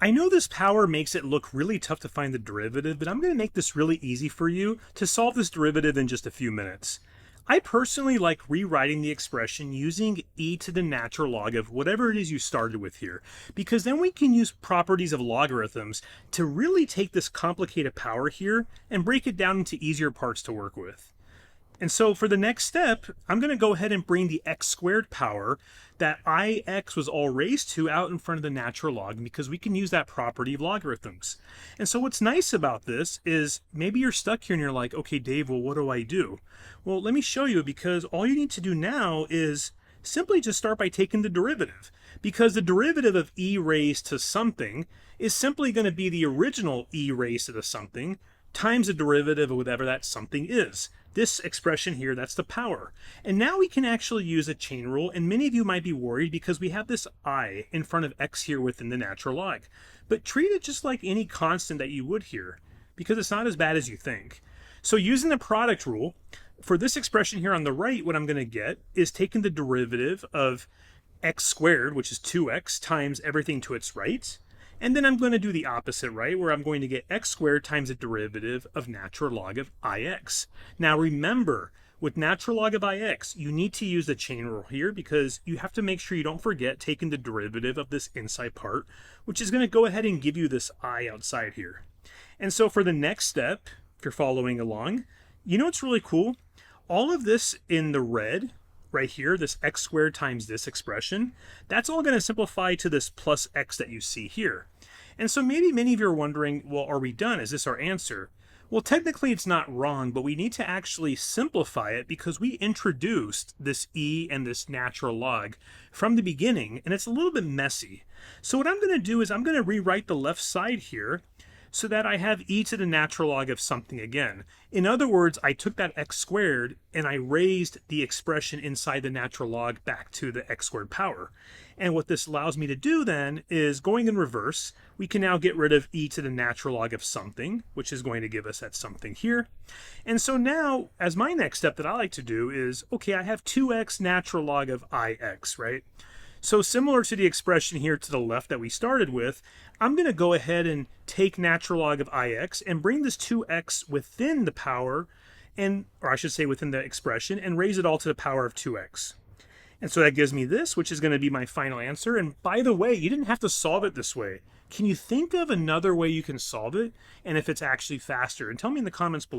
I know this power makes it look really tough to find the derivative, but I'm going to make this really easy for you to solve this derivative in just a few minutes. I personally like rewriting the expression using e to the natural log of whatever it is you started with here, because then we can use properties of logarithms to really take this complicated power here and break it down into easier parts to work with. And so for the next step, I'm going to go ahead and bring the x squared power that ix was all raised to out in front of the natural log, because we can use that property of logarithms. And so what's nice about this is maybe you're stuck here and you're like, okay, Dave, well, what do I do? Well, let me show you, because all you need to do now is simply just start by taking the derivative, because the derivative of e raised to something is simply going to be the original e raised to the something times the derivative of whatever that something is. This expression here, that's the power. And now we can actually use a chain rule, and many of you might be worried because we have this I in front of x here within the natural log. But treat it just like any constant that you would here, because it's not as bad as you think. So using the product rule, for this expression here on the right, what I'm going to get is taking the derivative of x squared, which is 2x, times everything to its right. And then I'm going to do the opposite, right, where I'm going to get x squared times the derivative of natural log of ix. Now remember, with natural log of ix, you need to use the chain rule here, because you have to make sure you don't forget taking the derivative of this inside part, which is going to go ahead and give you this I outside here. And so for the next step, if you're following along, you know what's really cool? All of this in the red right here, this x squared times this expression, that's all going to simplify to this plus x that you see here. And so maybe many of you are wondering, well, are we done? Is this our answer? Well, technically it's not wrong, but we need to actually simplify it, because we introduced this e and this natural log from the beginning, and it's a little bit messy. So what I'm going to do is I'm going to rewrite the left side here so that I have e to the natural log of something again. In other words, I took that x squared and I raised the expression inside the natural log back to the x squared power. And what this allows me to do then is, going in reverse, we can now get rid of e to the natural log of something, which is going to give us that something here. And so now, as my next step that I like to do is, okay, I have 2x natural log of ix, right? So similar to the expression here to the left that we started with, I'm going to go ahead and take natural log of ix and bring this 2x within the power, or I should say within the expression, and raise it all to the power of 2x. And so that gives me this, which is going to be my final answer. And by the way, you didn't have to solve it this way. Can you think of another way you can solve it, and if it's actually faster? And tell me in the comments below.